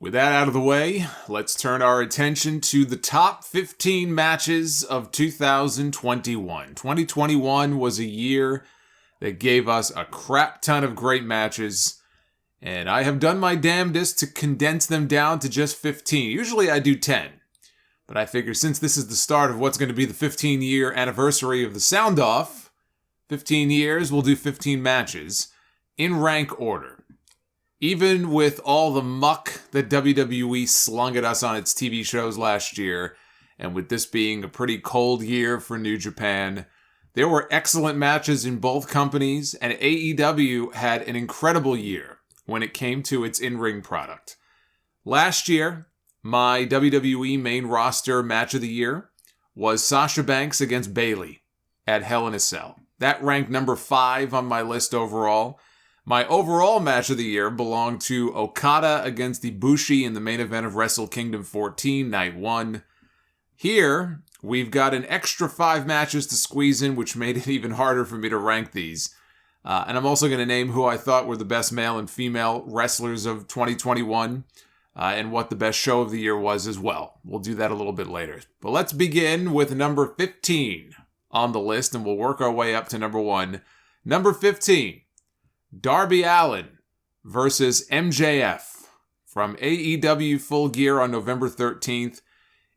With that out of the way, let's turn our attention to the top 15 matches of 2021. 2021 was a year that gave us a crap ton of great matches, and I have done my damnedest to condense them down to just 15. Usually I do 10, but I figure since this is the start of what's going to be the 15-year anniversary of the Sound Off, 15 years, we'll do 15 matches in rank order. Even with all the muck that WWE slung at us on its TV shows last year, and with this being a pretty cold year for New Japan, there were excellent matches in both companies, and AEW had an incredible year when it came to its in-ring product. Last year, my WWE main roster match of the year was Sasha Banks against Bayley at Hell in a Cell. That ranked number 5 on my list overall. My overall match of the year belonged to Okada against Ibushi in the main event of Wrestle Kingdom 14, Night 1. Here, we've got an extra 5 matches to squeeze in, which made it even harder for me to rank these. And I'm also going to name who I thought were the best male and female wrestlers of 2021, and what the best show of the year was as well. We'll do that a little bit later. But let's begin with number 15 on the list, and we'll work our way up to number 1. Number 15. Darby Allin versus MJF from AEW Full Gear on November 13th.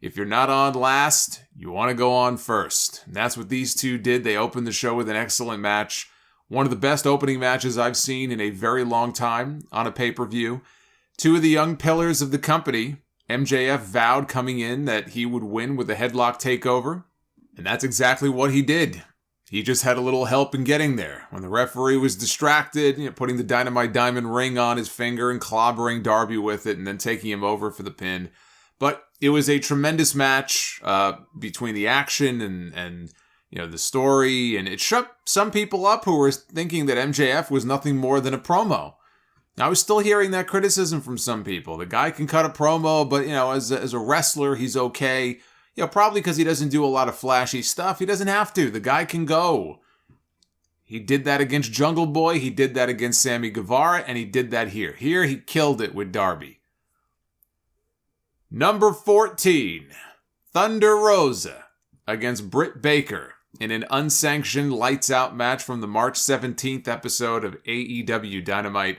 If you're not on last, you want to go on first. And that's what these two did. They opened the show with an excellent match. One of the best opening matches I've seen in a very long time on a pay-per-view. Two of the young pillars of the company. MJF vowed coming in that he would win with a headlock takeover. And that's exactly what he did. He just had a little help in getting there. When the referee was distracted, putting the Dynamite Diamond ring on his finger and clobbering Darby with it and then taking him over for the pin. But it was a tremendous match between the action and the story. And it shook some people up who were thinking that MJF was nothing more than a promo. I was still hearing that criticism from some people. The guy can cut a promo, but as a wrestler, he's okay. Probably because he doesn't do a lot of flashy stuff. He doesn't have to. The guy can go. He did that against Jungle Boy. He did that against Sammy Guevara. And he did that here. Here, he killed it with Darby. Number 14. Thunder Rosa against Britt Baker in an unsanctioned lights out match from the March 17th episode of AEW Dynamite.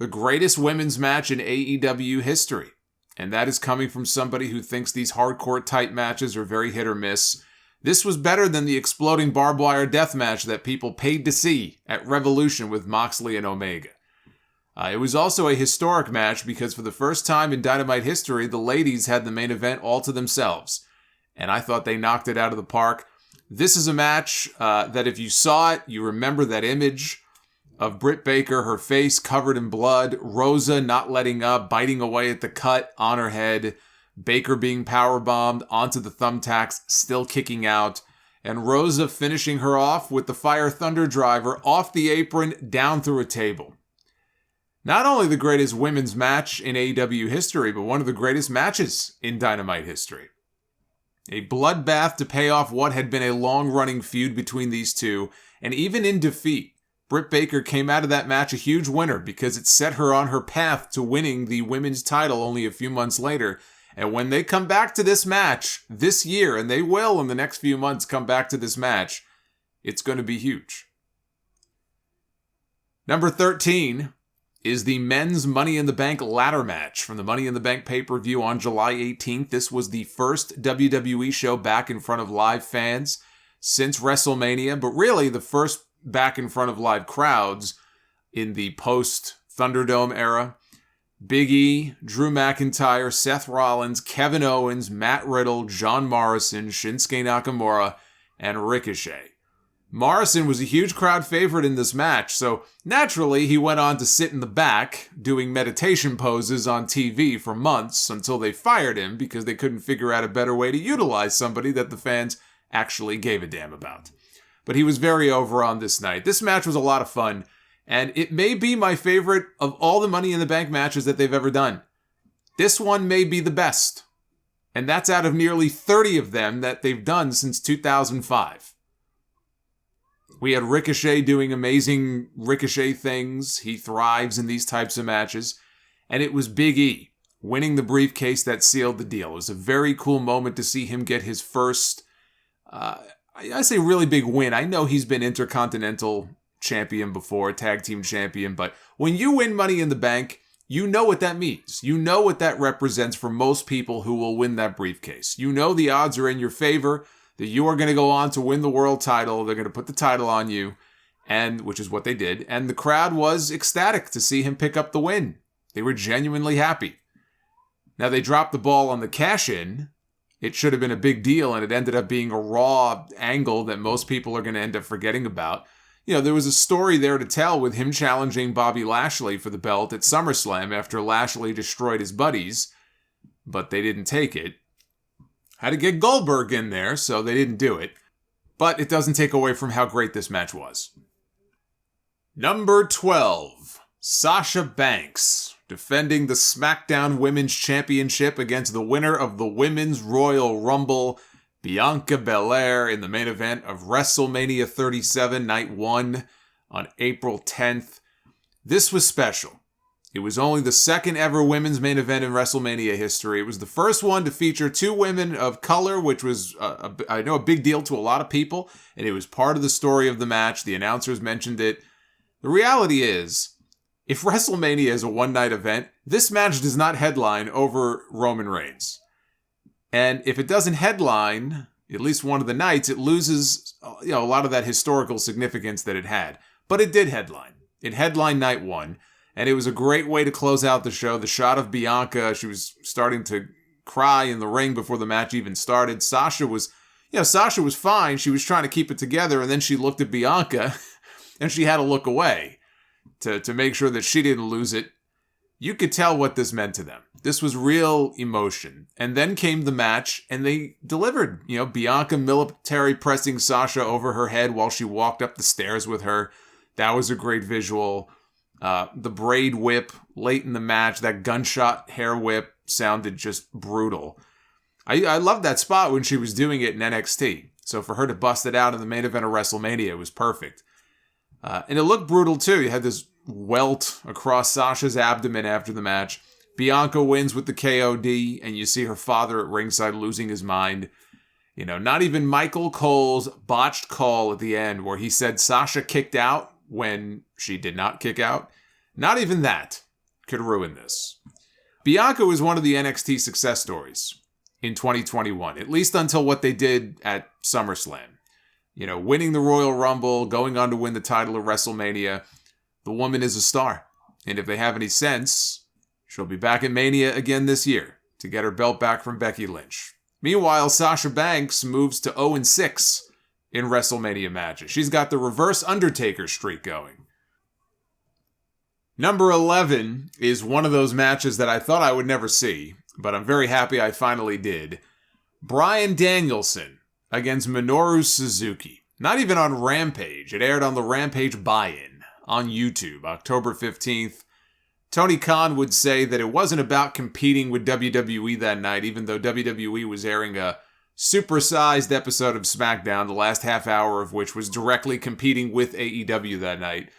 The greatest women's match in AEW history. And that is coming from somebody who thinks these hardcore type matches are very hit or miss. This was better than the exploding barbed wire death match that people paid to see at Revolution with Moxley and Omega. It was also a historic match because for the first time in Dynamite history, the ladies had the main event all to themselves. And I thought they knocked it out of the park. This is a match that if you saw it, you remember that image of Britt Baker, her face covered in blood, Rosa not letting up, biting away at the cut on her head, Baker being powerbombed onto the thumbtacks, still kicking out, and Rosa finishing her off with the Fire Thunder Driver off the apron down through a table. Not only the greatest women's match in AEW history, but one of the greatest matches in Dynamite history. A bloodbath to pay off what had been a long-running feud between these two, and even in defeat, Britt Baker came out of that match a huge winner because it set her on her path to winning the women's title only a few months later. And when they come back to this match this year, and they will in the next few months come back to this match, it's going to be huge. Number 13 is the men's Money in the Bank ladder match from the Money in the Bank pay-per-view on July 18th. This was the first WWE show back in front of live fans since WrestleMania, but really the first back in front of live crowds in the post-Thunderdome era. Big E, Drew McIntyre, Seth Rollins, Kevin Owens, Matt Riddle, John Morrison, Shinsuke Nakamura, and Ricochet. Morrison was a huge crowd favorite in this match, so naturally he went on to sit in the back doing meditation poses on TV for months until they fired him because they couldn't figure out a better way to utilize somebody that the fans actually gave a damn about. But he was very over on this night. This match was a lot of fun, and it may be my favorite of all the Money in the Bank matches that they've ever done. This one may be the best, and that's out of nearly 30 of them that they've done since 2005. We had Ricochet doing amazing Ricochet things. He thrives in these types of matches. And it was Big E winning the briefcase that sealed the deal. It was a very cool moment to see him get his first, I say really big win. I know he's been Intercontinental champion before, tag team champion, but when you win Money in the Bank, you know what that means. You know what that represents for most people who will win that briefcase. You know the odds are in your favor, that you are going to go on to win the world title. They're going to put the title on you, and which is what they did. And the crowd was ecstatic to see him pick up the win. They were genuinely happy. Now, they dropped the ball on the cash-in. It should have been a big deal, and it ended up being a Raw angle that most people are going to end up forgetting about. You know, there was a story there to tell with him challenging Bobby Lashley for the belt at SummerSlam after Lashley destroyed his buddies, but they didn't take it. Had to get Goldberg in there, so they didn't do it. But it doesn't take away from how great this match was. Number 12, Sasha Banks, defending the SmackDown Women's Championship against the winner of the Women's Royal Rumble, Bianca Belair, in the main event of WrestleMania 37, Night 1, on April 10th. This was special. It was only the second ever women's main event in WrestleMania history. It was the first one to feature two women of color, which was, I know, a big deal to a lot of people, and it was part of the story of the match. The announcers mentioned it. The reality is, if WrestleMania is a one-night event, this match does not headline over Roman Reigns. And if it doesn't headline at least one of the nights, it loses, a lot of that historical significance that it had. But it did headline. It headlined Night 1, and it was a great way to close out the show. The shot of Bianca, she was starting to cry in the ring before the match even started. Sasha was fine. She was trying to keep it together, and then she looked at Bianca, and she had to look away to make sure that she didn't lose it. You could tell what this meant to them. This was real emotion. And then came the match, and they delivered. Bianca military pressing Sasha over her head while she walked up the stairs with her. That was a great visual. The braid whip late in the match, that gunshot hair whip sounded just brutal. I loved that spot when she was doing it in NXT. So for her to bust it out in the main event of WrestleMania, it was perfect. And it looked brutal too. You had this welt across Sasha's abdomen after the match. Bianca wins with the KOD, and you see her father at ringside losing his mind. Not even Michael Cole's botched call at the end where he said Sasha kicked out when she did not kick out. Not even that could ruin this. Bianca was one of the NXT success stories in 2021, at least until what they did at SummerSlam. Winning the Royal Rumble, going on to win the title of WrestleMania. The woman is a star. And if they have any sense, she'll be back at Mania again this year to get her belt back from Becky Lynch. Meanwhile, Sasha Banks moves to 0-6 in WrestleMania matches. She's got the reverse Undertaker streak going. Number 11 is one of those matches that I thought I would never see, but I'm very happy I finally did. Bryan Danielson against Minoru Suzuki. Not even on Rampage. It aired on the Rampage buy-in on YouTube, October 15th. Tony Khan would say that it wasn't about competing with WWE that night, even though WWE was airing a supersized episode of SmackDown, the last half hour of which was directly competing with AEW that night.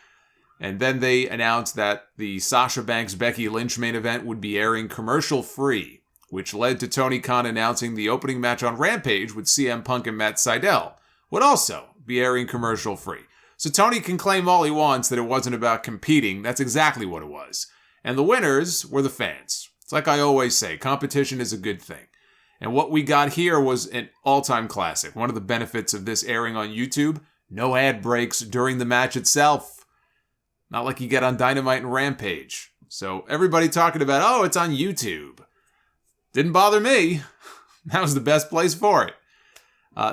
And then they announced that the Sasha Banks-Becky Lynch main event would be airing commercial-free, which led to Tony Khan announcing the opening match on Rampage with CM Punk and Matt Sydal would also be airing commercial-free. So Tony can claim all he wants that it wasn't about competing. That's exactly what it was. And the winners were the fans. It's like I always say, competition is a good thing. And what we got here was an all-time classic. One of the benefits of this airing on YouTube, no ad breaks during the match itself. Not like you get on Dynamite and Rampage. So everybody talking about, it's on YouTube. Didn't bother me. That was the best place for it.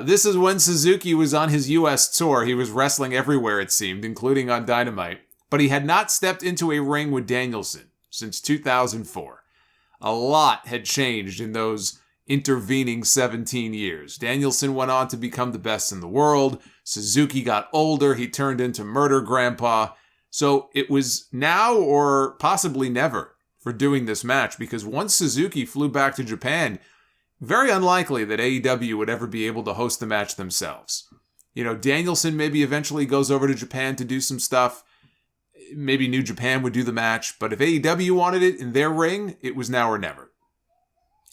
This is when Suzuki was on his U.S. tour. He was wrestling everywhere, it seemed, including on Dynamite. But he had not stepped into a ring with Danielson since 2004. A lot had changed in those intervening 17 years. Danielson went on to become the best in the world. Suzuki got older. He turned into Murder Grandpa. So it was now or possibly never for doing this match, because once Suzuki flew back to Japan, very unlikely that AEW would ever be able to host the match themselves. Danielson maybe eventually goes over to Japan to do some stuff. maybe New Japan would do the match, but if AEW wanted it in their ring, it was now or never.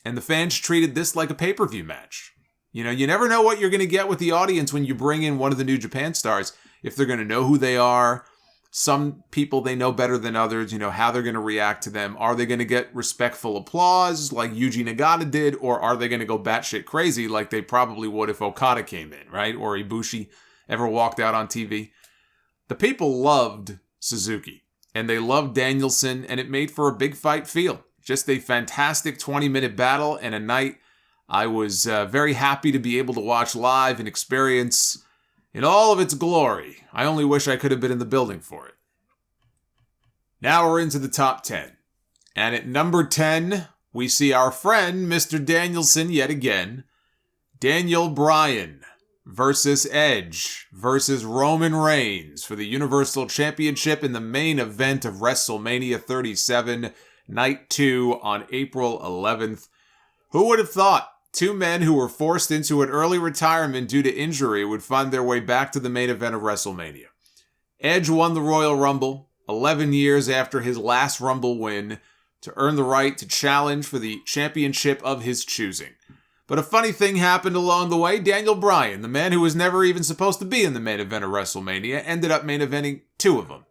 And the fans treated this like a pay-per-view match. You know, you never know what you're going to get with the audience when you bring in one of the New Japan stars, if they're going to know who they are. Some people they know better than others, you know, how they're going to react to them. Are they going to get respectful applause like Yuji Nagata did, or are they going to go batshit crazy like they probably would if Okada came in, right? Or Ibushi ever walked out on TV. The people loved Suzuki, and they loved Danielson, and it made for a big fight feel. Just a fantastic 20-minute battle and a night I was very happy to be able to watch live and experience in all of its glory. I only wish I could have been in the building for it. Now we're into the top 10. And at number 10, we see our friend, Mr. Danielson, yet again. Daniel Bryan versus Edge versus Roman Reigns for the Universal Championship in the main event of WrestleMania 37, Night 2 on April 11th. Who would have thought two men who were forced into an early retirement due to injury would find their way back to the main event of WrestleMania? Edge won the Royal Rumble 11 years after his last Rumble win to earn the right to challenge for the championship of his choosing. But a funny thing happened along the way. Daniel Bryan, the man who was never even supposed to be in the main event of WrestleMania, ended up main eventing two of them.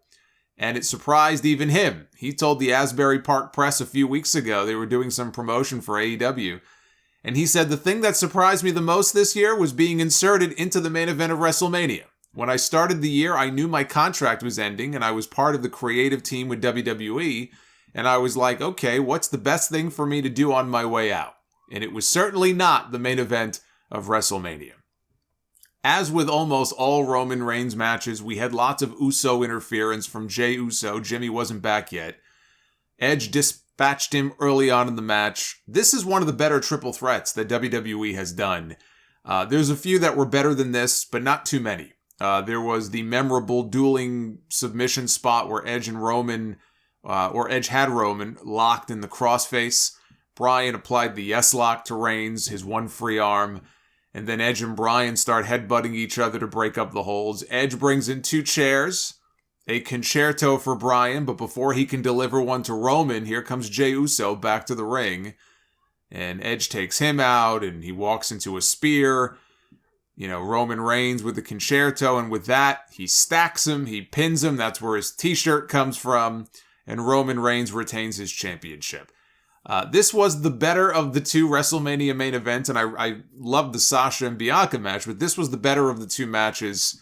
And it surprised even him. He told the Asbury Park Press a few weeks ago they were doing some promotion for AEW. And he said, the thing that surprised me the most this year was being inserted into the main event of WrestleMania. When I started the year, I knew my contract was ending, and I was part of the creative team with WWE. And I was like, okay, what's the best thing for me to do on my way out? And it was certainly not the main event of WrestleMania. As with almost all Roman Reigns matches, we had lots of Uso interference from Jey Uso. Jimmy wasn't back yet. Edge dispatched him early on in the match. This is one of the better triple threats that WWE has done. There's a few that were better than this, but not too many. There was the memorable dueling submission spot where Edge and Roman, or Edge had Roman, locked in the crossface. Bryan applied the yes-lock to Reigns, his one free arm. And then Edge and Bryan start headbutting each other to break up the holds. Edge brings in two chairs, a concerto for Bryan, but before he can deliver one to Roman, here comes Jey Uso back to the ring. And Edge takes him out, and he walks into a spear. You know, Roman Reigns with the concerto, and with that, he stacks him, he pins him. That's where his t-shirt comes from. And Roman Reigns retains his championship. This was the better of the two WrestleMania main events, and I loved the Sasha and Bianca match, but this was the better of the two matches.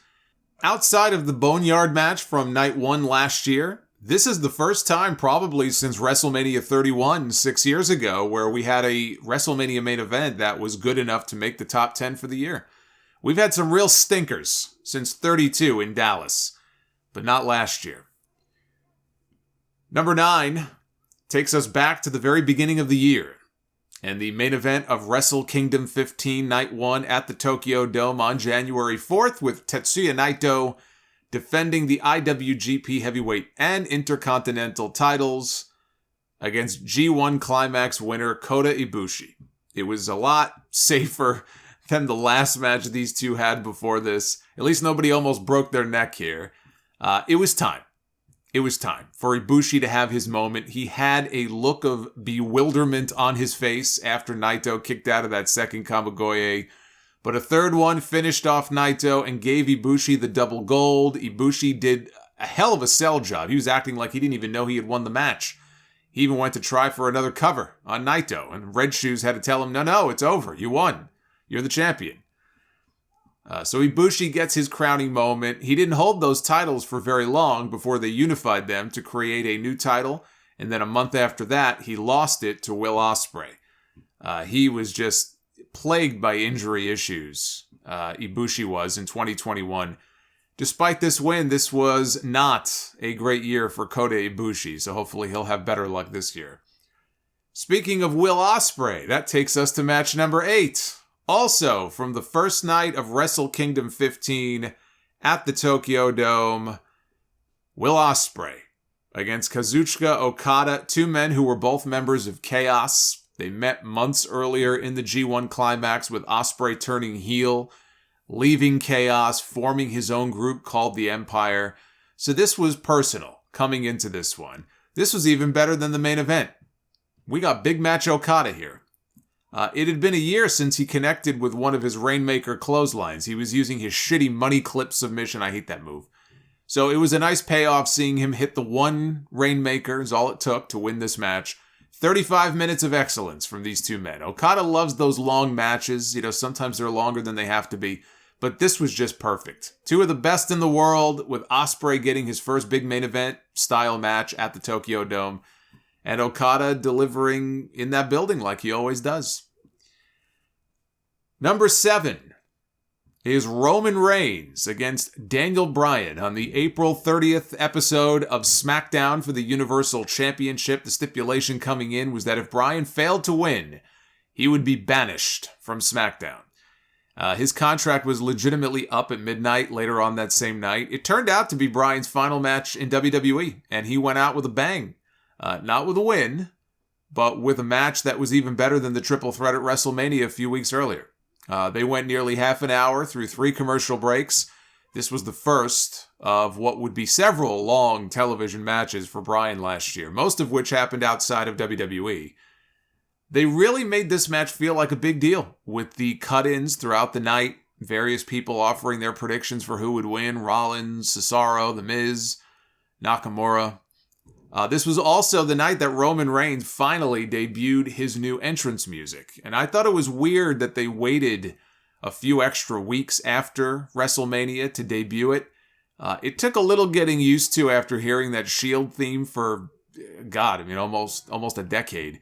Outside of the Boneyard match from Night 1 last year, this is the first time probably since WrestleMania 31 6 years ago where we had a WrestleMania main event that was good enough to make the top 10 for the year. We've had some real stinkers since 32 in Dallas, but not last year. Number 9 takes us back to the very beginning of the year, and the main event of Wrestle Kingdom 15 Night 1 at the Tokyo Dome on January 4th with Tetsuya Naito defending the IWGP Heavyweight and Intercontinental titles against G1 Climax winner Kota Ibushi. It was a lot safer than the last match these two had before this. At least nobody almost broke their neck here. It was time. It was time for Ibushi to have his moment. He had a look of bewilderment on his face after Naito kicked out of that second Kamigoye. But a third one finished off Naito and gave Ibushi the double gold. Ibushi did a hell of a sell job. He was acting like he didn't even know he had won the match. He even went to try for another cover on Naito. And Red Shoes had to tell him, no, it's over. You won. You're the champion. So Ibushi gets his crowning moment. He didn't hold those titles for very long before they unified them to create a new title. And then a month after that, he lost it to Will Ospreay. He was just plagued by injury issues. Ibushi was in 2021. Despite this win, this was not a great year for Kota Ibushi. So hopefully he'll have better luck this year. Speaking of Will Ospreay, that takes us to match number 8. Also, from the first night of Wrestle Kingdom 15 at the Tokyo Dome, Will Ospreay against Kazuchika Okada, two men who were both members of Chaos. They met months earlier in the G1 Climax with Ospreay turning heel, leaving Chaos, forming his own group called the Empire. So this was personal. coming into this one. This was even better than the main event. We got Big Match Okada here. It had been a year since he connected with one of his Rainmaker clotheslines. He was using his shitty money clip submission. I hate that move. So it was a nice payoff seeing him hit the one Rainmaker is all it took to win this match. 35 minutes of excellence from these two men. Okada loves those long matches. Sometimes they're longer than they have to be. But this was just perfect. Two of the best in the world, with Ospreay getting his first big main event style match at the Tokyo Dome. And Okada delivering in that building like he always does. Number 7 is Roman Reigns against Daniel Bryan on the April 30th episode of SmackDown for the Universal Championship. The stipulation coming in was that if Bryan failed to win, he would be banished from SmackDown. His contract was legitimately up at midnight later on that same night. It turned out to be Bryan's final match in WWE, and he went out with a bang. Not with a win, but with a match that was even better than the triple threat at WrestleMania a few weeks earlier. They went nearly half an hour through 3 commercial breaks. This was the first of what would be several long television matches for Bryan last year, most of which happened outside of WWE. They really made this match feel like a big deal, with the cut-ins throughout the night, various people offering their predictions for who would win: Rollins, Cesaro, The Miz, Nakamura. This was also the night that Roman Reigns finally debuted his new entrance music. And I thought it was weird that they waited a few extra weeks after WrestleMania to debut it. It took a little getting used to after hearing that Shield theme for, almost a decade.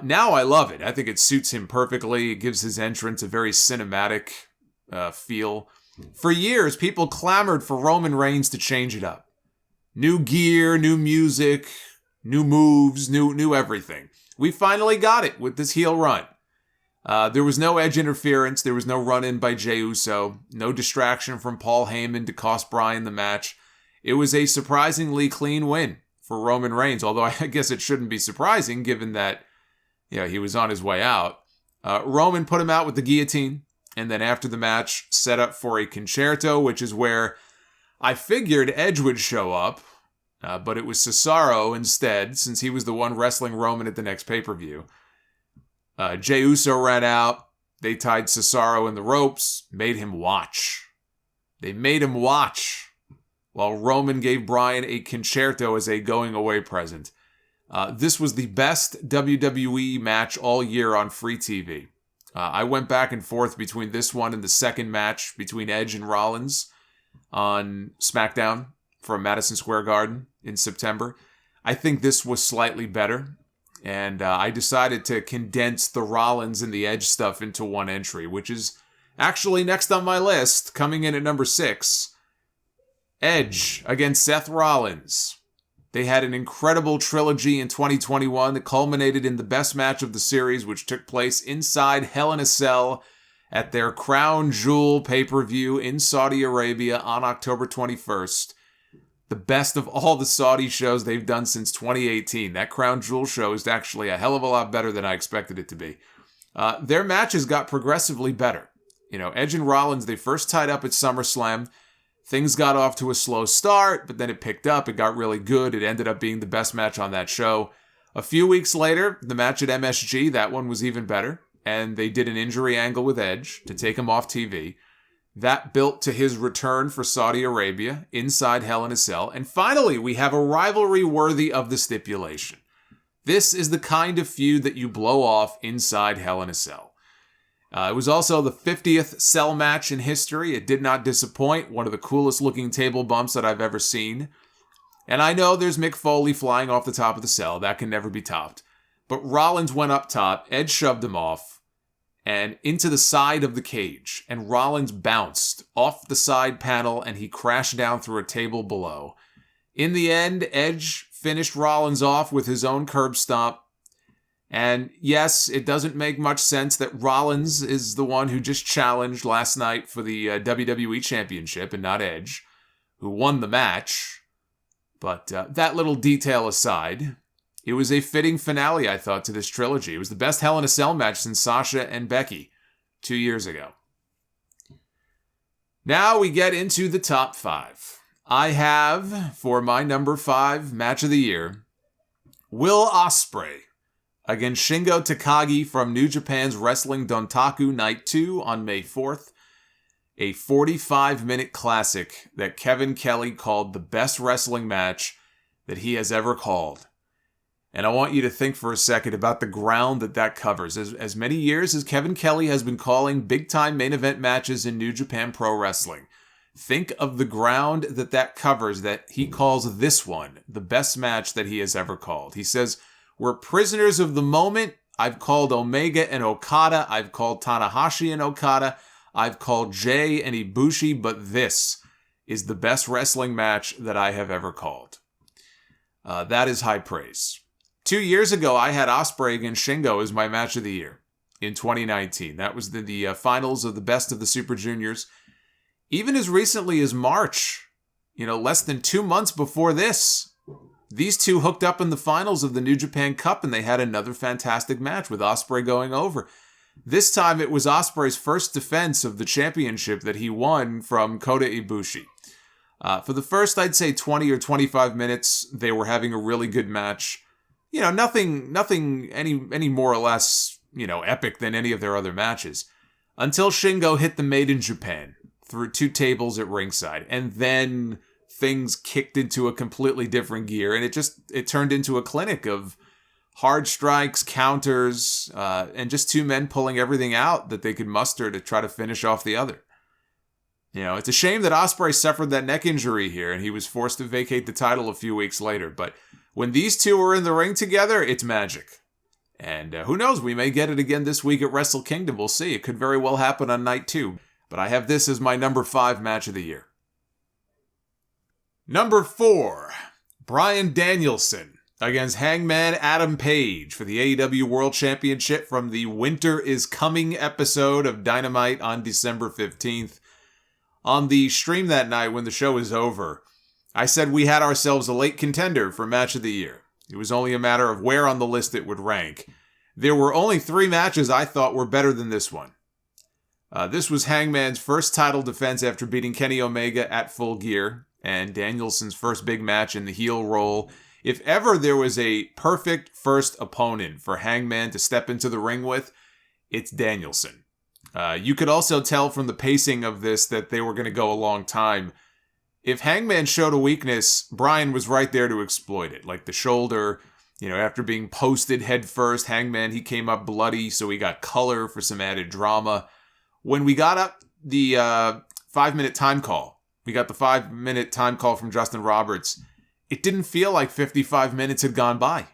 Now I love it. I think it suits him perfectly. It gives his entrance a very cinematic feel. For years, people clamored for Roman Reigns to change it up. New gear, new music, new moves, new everything. We finally got it with this heel run. There was no Edge interference. There was no run-in by Jey Uso. No distraction from Paul Heyman to cost Bryan the match. It was a surprisingly clean win for Roman Reigns, although I guess it shouldn't be surprising given that he was on his way out. Roman put him out with the guillotine, and then after the match, set up for a concerto, which is where I figured Edge would show up, but it was Cesaro instead, since he was the one wrestling Roman at the next pay-per-view. Jey Uso ran out. They tied Cesaro in the ropes, made him watch. They made him watch, while Roman gave Bryan a concerto as a going-away present. This was the best WWE match all year on free TV. I went back and forth between this one and the second match between Edge and Rollins on SmackDown from Madison Square Garden in September. I think this was slightly better, and I decided to condense the Rollins and the Edge stuff into one entry, which is actually next on my list, coming in at number 6. Edge against Seth Rollins. They had an incredible trilogy in 2021 that culminated in the best match of the series, which took place inside Hell in a Cell at their Crown Jewel pay-per-view in Saudi Arabia on October 21st. The best of all the Saudi shows they've done since 2018. That Crown Jewel show is actually a hell of a lot better than I expected it to be. Their matches got progressively better. Edge and Rollins, they first tied up at SummerSlam. Things got off to a slow start, but then it picked up. It got really good. It ended up being the best match on that show. A few weeks later, the match at MSG, that one was even better. And they did an injury angle with Edge to take him off TV. That built to his return for Saudi Arabia inside Hell in a Cell. And finally, we have a rivalry worthy of the stipulation. This is the kind of feud that you blow off inside Hell in a Cell. It was also the 50th Cell match in history. It did not disappoint. One of the coolest looking table bumps that I've ever seen. And I know there's Mick Foley flying off the top of the Cell. That can never be topped. But Rollins went up top. Edge shoved him off and into the side of the cage. And Rollins bounced off the side panel and he crashed down through a table below. In the end, Edge finished Rollins off with his own curb stomp. And yes, it doesn't make much sense that Rollins is the one who just challenged last night for the WWE Championship and not Edge, who won the match. But that little detail aside, it was a fitting finale, I thought, to this trilogy. It was the best Hell in a Cell match since Sasha and Becky 2 years ago. Now we get into the top 5. I have, for my number 5 match of the year, Will Ospreay against Shingo Takagi from New Japan's Wrestling Dontaku Night 2 on May 4th. A 45-minute classic that Kevin Kelly called the best wrestling match that he has ever called. And I want you to think for a second about the ground that covers. As many years as Kevin Kelly has been calling big-time main event matches in New Japan Pro Wrestling, think of the ground that covers, that he calls this one the best match that he has ever called. He says, "We're prisoners of the moment. I've called Omega and Okada. I've called Tanahashi and Okada. I've called Jay and Ibushi, but this is the best wrestling match that I have ever called." That is high praise. 2 years ago, I had Ospreay against Shingo as my match of the year in 2019. That was the finals of the Best of the Super Juniors. Even as recently as March, less than 2 months before this, these two hooked up in the finals of the New Japan Cup, and they had another fantastic match with Ospreay going over. This time, it was Ospreay's first defense of the championship that he won from Kota Ibushi. For the first, I'd say 20 or 25 minutes, they were having a really good match. Nothing any more or less, epic than any of their other matches. Until Shingo hit the Made in Japan through 2 tables at ringside. And then things kicked into a completely different gear. And it turned into a clinic of hard strikes, counters, and just 2 men pulling everything out that they could muster to try to finish off the other. It's a shame that Ospreay suffered that neck injury here and he was forced to vacate the title a few weeks later. But when these two are in the ring together, it's magic. And who knows, we may get it again this week at Wrestle Kingdom. We'll see. It could very well happen on night 2. But I have this as my number 5 match of the year. Number 4, Bryan Danielson against Hangman Adam Page for the AEW World Championship from the Winter is Coming episode of Dynamite on December 15th. On the stream that night when the show was over, I said we had ourselves a late contender for match of the year. It was only a matter of where on the list it would rank. There were only 3 matches I thought were better than this one. This was Hangman's first title defense after beating Kenny Omega at Full Gear, and Danielson's first big match in the heel role. If ever there was a perfect first opponent for Hangman to step into the ring with, it's Danielson. You could also tell from the pacing of this that they were going to go a long time. If Hangman showed a weakness, Bryan was right there to exploit it. Like the shoulder, after being posted head first, Hangman, he came up bloody, so he got color for some added drama. When we got up the 5-minute time call, we got the 5-minute time call from Justin Roberts, it didn't feel like 55 minutes had gone by.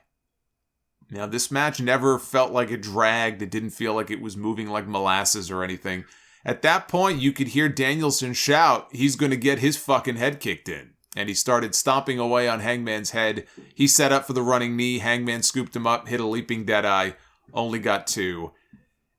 Now, this match never felt like it dragged. It didn't feel like it was moving like molasses or anything. At that point, you could hear Danielson shout, he's going to get his fucking head kicked in. And he started stomping away on Hangman's head. He set up for the running knee. Hangman scooped him up, hit a leaping deadeye, only got 2.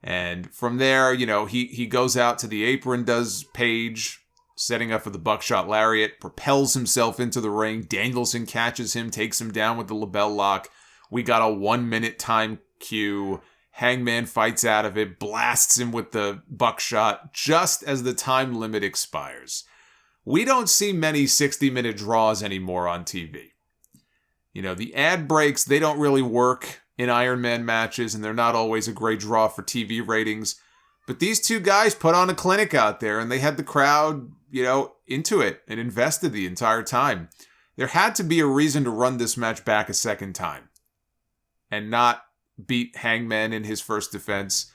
And from there, he goes out to the apron, does Page, setting up for the buckshot lariat, propels himself into the ring. Danielson catches him, takes him down with the label lock. We got a 1-minute time cue. Hangman fights out of it, blasts him with the buckshot just as the time limit expires. We don't see many 60-minute draws anymore on TV. The ad breaks, they don't really work in Iron Man matches, and they're not always a great draw for TV ratings. But these 2 guys put on a clinic out there, and they had the crowd, into it and invested the entire time. There had to be a reason to run this match back a second time and not beat Hangman in his first defense.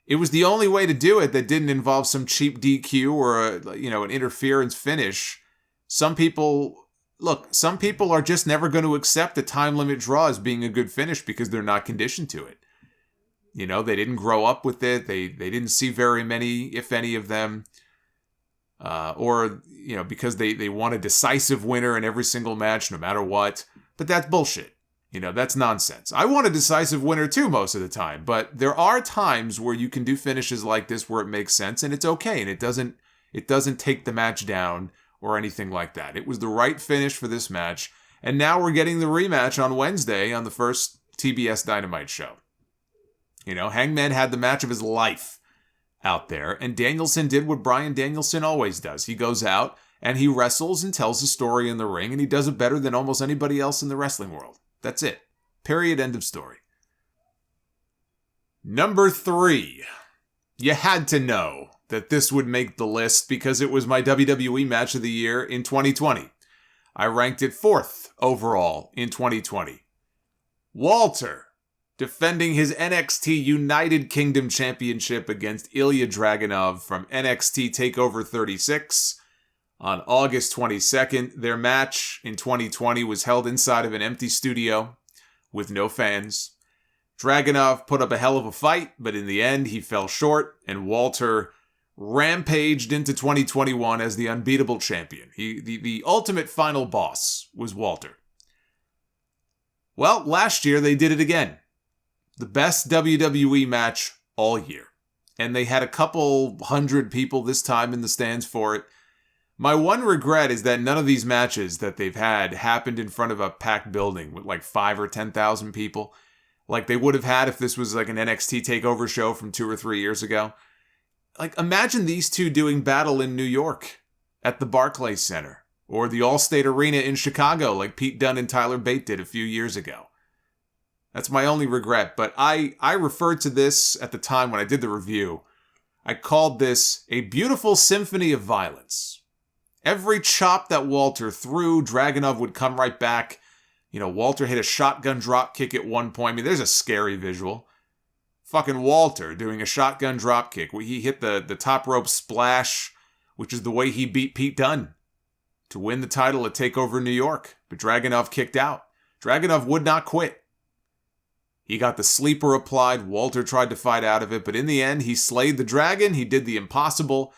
It was the only way to do it that didn't involve some cheap DQ or an interference finish. Some people are just never going to accept a time limit draw as being a good finish because they're not conditioned to it. They didn't grow up with it. They didn't see very many, if any of them. Because they want a decisive winner in every single match, no matter what. But that's bullshit. That's nonsense. I want a decisive winner too most of the time, but there are times where you can do finishes like this where it makes sense and it's okay and it doesn't take the match down or anything like that. It was the right finish for this match, and now we're getting the rematch on Wednesday on the first TBS Dynamite show. Hangman had the match of his life out there, and Danielson did what Bryan Danielson always does. He goes out and he wrestles and tells a story in the ring, and he does it better than almost anybody else in the wrestling world. That's it. Period. End of story. Number 3. You had to know that this would make the list because it was my WWE match of the year in 2020. I ranked it 4th overall in 2020. Walter defending his NXT United Kingdom Championship against Illya Draganov from NXT TakeOver 36 on August 22nd. Their match in 2020 was held inside of an empty studio with no fans. Draganov put up a hell of a fight, but in the end, he fell short, and Walter rampaged into 2021 as the unbeatable champion. The ultimate final boss was Walter. Well, last year they did it again. The best WWE match all year. And they had a couple hundred people this time in the stands for it. My one regret is that none of these matches that they've had happened in front of a packed building with like 5,000 or 10,000 people. Like they would have had if this was like an NXT TakeOver show from 2 or 3 years ago. Like imagine these two doing battle in New York at the Barclays Center or the Allstate Arena in Chicago like Pete Dunne and Tyler Bate did a few years ago. That's my only regret, but I referred to this at the time when I did the review. I called this a beautiful symphony of violence. Every chop that Walter threw, Draganov would come right back. You know, Walter hit a shotgun drop kick at one point. I mean, there's a scary visual. Fucking Walter doing a shotgun drop kick where he hit the top rope splash, which is the way he beat Pete Dunne to win the title at TakeOver New York. But Draganov kicked out. Draganov would not quit. He got the sleeper applied. Walter tried to fight out of it, but in the end, he slayed the dragon. He did the impossible.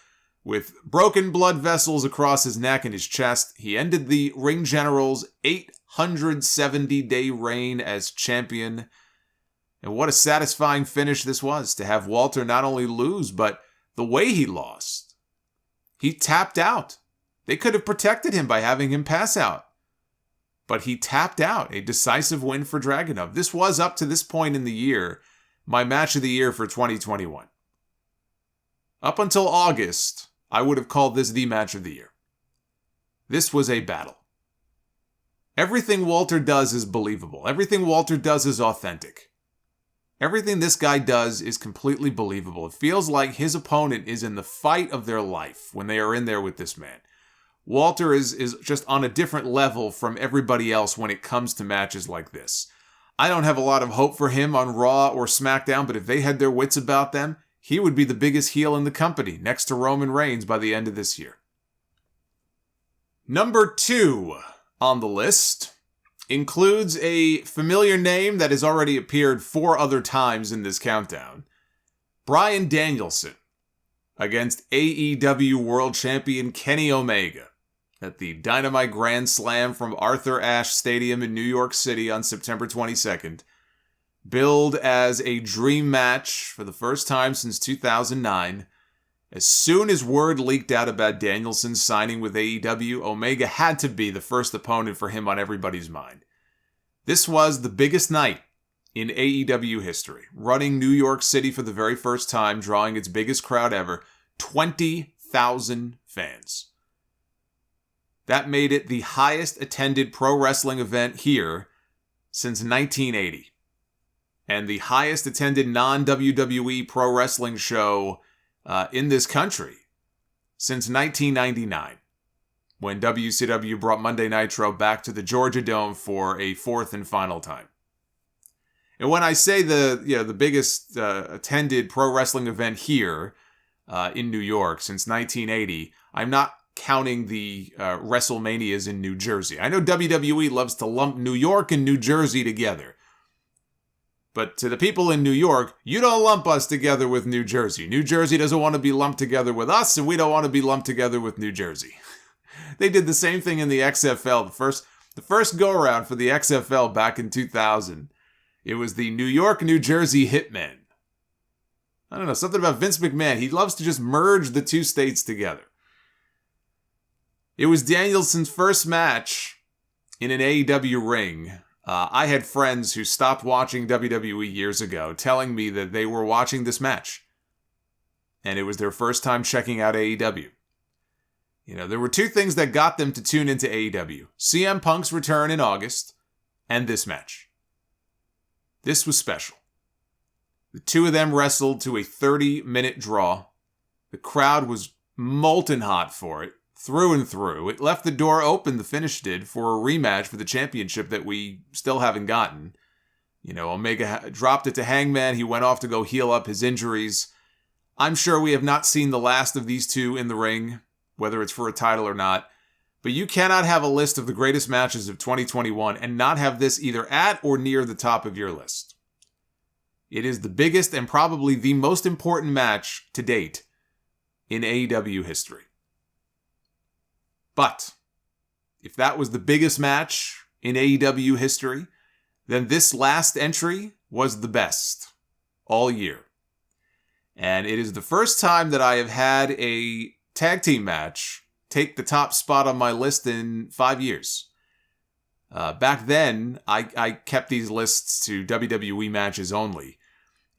With broken blood vessels across his neck and his chest, he ended the Ring General's 870-day reign as champion. And what a satisfying finish this was, to have Walter not only lose, but the way he lost. He tapped out. They could have protected him by having him pass out. But he tapped out, a decisive win for Draganov. This was, up to this point in the year, my match of the year for 2021. Up until August, I would have called this the match of the year. This was a battle. Everything Walter does is believable. Everything Walter does is authentic. Everything this guy does is completely believable. It feels like his opponent is in the fight of their life when they are in there with this man. Walter is just on a different level from everybody else when it comes to matches like this. I don't have a lot of hope for him on Raw or SmackDown, but if they had their wits about them, he would be the biggest heel in the company, next to Roman Reigns by the end of this year. Number 2 on the list includes a familiar name that has already appeared 4 other times in this countdown. Bryan Danielson against AEW World Champion Kenny Omega at the Dynamite Grand Slam from Arthur Ashe Stadium in New York City on September 22nd. Billed as a dream match for the first time since 2009. As soon as word leaked out about Danielson signing with AEW, Omega had to be the first opponent for him on everybody's mind. This was the biggest night in AEW history, running New York City for the very first time, drawing its biggest crowd ever, 20,000 fans. That made it the highest attended pro wrestling event here since 1980. And the highest attended non-WWE pro wrestling show in this country since 1999, when WCW brought Monday Nitro back to the Georgia Dome for a 4th and final time. And when I say the biggest attended pro wrestling event here in New York since 1980, I'm not counting the WrestleManias in New Jersey. I know WWE loves to lump New York and New Jersey together. But to the people in New York, you don't lump us together with New Jersey. New Jersey doesn't want to be lumped together with us, and we don't want to be lumped together with New Jersey. They did the same thing in the XFL. The first go-around for the XFL back in 2000. It was the New York, New Jersey Hitmen. I don't know, something about Vince McMahon. He loves to just merge the two states together. It was Danielson's first match in an AEW ring. I had friends who stopped watching WWE years ago telling me that they were watching this match. And it was their first time checking out AEW. There were two things that got them to tune into AEW. CM Punk's return in August, and this match. This was special. The two of them wrestled to a 30-minute draw. The crowd was molten hot for it, through and through. It left the door open, the finish did, for a rematch for the championship that we still haven't gotten. Omega dropped it to Hangman. He went off to go heal up his injuries. I'm sure we have not seen the last of these two in the ring, whether it's for a title or not. But you cannot have a list of the greatest matches of 2021 and not have this either at or near the top of your list. It is the biggest and probably the most important match to date in AEW history. But if that was the biggest match in AEW history, then this last entry was the best all year. And it is the first time that I have had a tag team match take the top spot on my list in 5 years. Back then, I kept these lists to WWE matches only.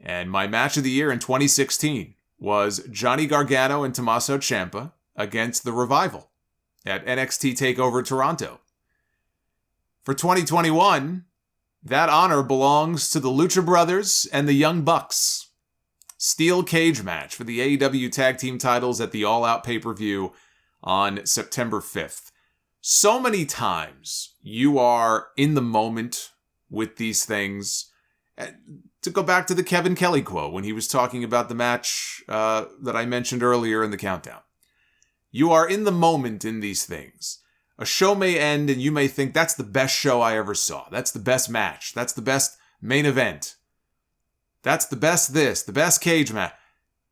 And my match of the year in 2016 was Johnny Gargano and Tommaso Ciampa against The Revival at NXT TakeOver Toronto. For 2021, that honor belongs to the Lucha Brothers and the Young Bucks. Steel cage match for the AEW Tag Team titles at the All Out pay-per-view on September 5th. So many times you are in the moment with these things. To go back to the Kevin Kelly quote when he was talking about the match that I mentioned earlier in the countdown. You are in the moment in these things. A show may end and you may think, that's the best show I ever saw. That's the best match. That's the best main event. That's the best this, the best cage match.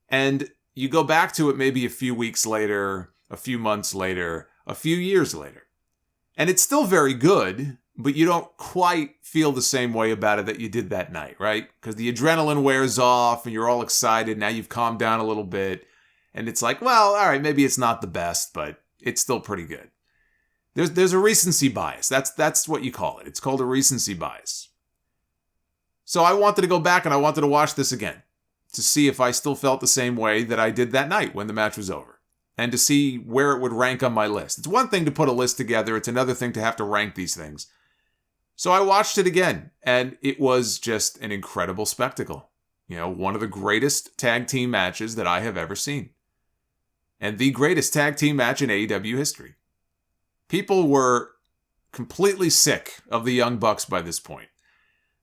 And you go back to it maybe a few weeks later, a few months later, a few years later. And it's still very good, but you don't quite feel the same way about it that you did that night, right? Because the adrenaline wears off and you're all excited. Now you've calmed down a little bit. And it's like, well, all right, maybe it's not the best, but it's still pretty good. There's a recency bias. That's what you call it. It's called a recency bias. So I wanted to go back and I wanted to watch this again to see if I still felt the same way that I did that night when the match was over. And to see where it would rank on my list. It's one thing to put a list together. It's another thing to have to rank these things. So I watched it again, and it was just an incredible spectacle. One of the greatest tag team matches that I have ever seen. And the greatest tag team match in AEW history. People were completely sick of the Young Bucks by this point.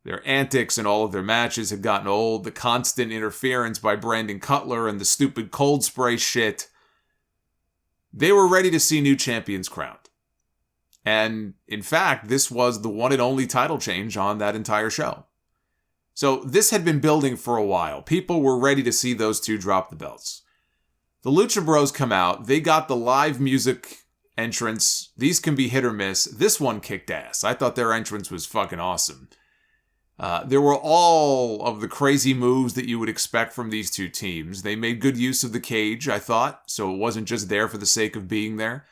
Their antics in all of their matches had gotten old. The constant interference by Brandon Cutler and the stupid cold spray shit. They were ready to see new champions crowned. And in fact, this was the one and only title change on that entire show. So this had been building for a while. People were ready to see those two drop the belts. The Lucha Bros come out. They got the live music entrance. These can be hit or miss. This one kicked ass. I thought their entrance was fucking awesome. There were all of the crazy moves that you would expect from these two teams. They made good use of the cage, I thought, so it wasn't just there for the sake of being there.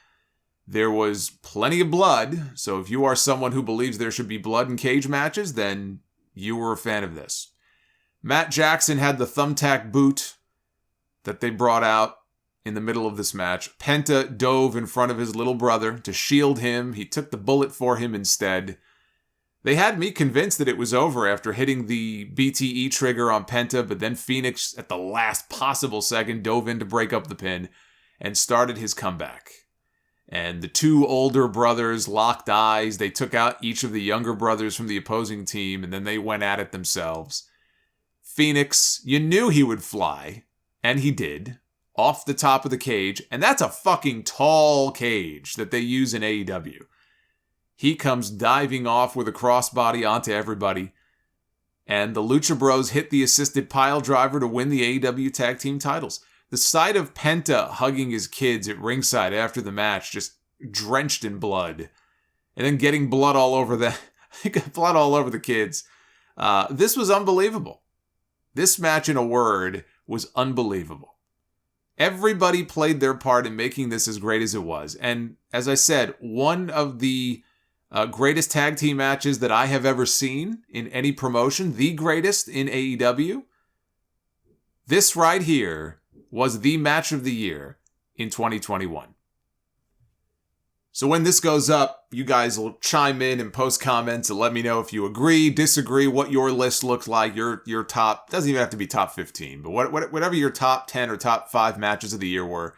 There was plenty of blood, so if you are someone who believes there should be blood in cage matches, then you were a fan of this. Matt Jackson had the thumbtack boot that they brought out in the middle of this match. Penta dove in front of his little brother to shield him. He took the bullet for him instead. They had me convinced that it was over after hitting the BTE trigger on Penta, but then Phoenix, at the last possible second, dove in to break up the pin and started his comeback. And the two older brothers locked eyes. They took out each of the younger brothers from the opposing team, and then they went at it themselves. Phoenix, you knew he would fly, and he did, off the top of the cage, and that's a fucking tall cage that they use in AEW. He comes diving off with a crossbody onto everybody, and the Lucha Bros hit the assisted pile driver to win the AEW Tag Team titles. The sight of Penta hugging his kids at ringside after the match, just drenched in blood, and then getting blood all over the kids. This was unbelievable. This match, in a word, was unbelievable. Everybody played their part in making this as great as it was. And as I said, one of the greatest tag team matches that I have ever seen in any promotion, the greatest in AEW. This right here was the match of the year in 2021. So when this goes up, you guys will chime in and post comments and let me know if you agree, disagree, what your list looked like, your top, doesn't even have to be top 15, but whatever your top 10 or top 5 matches of the year were,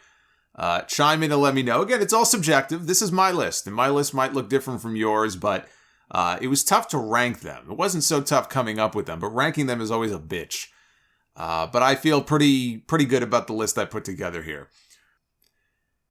chime in and let me know. Again, it's all subjective. This is my list, and my list might look different from yours, but it was tough to rank them. It wasn't so tough coming up with them, but ranking them is always a bitch. But I feel pretty good about the list I put together here.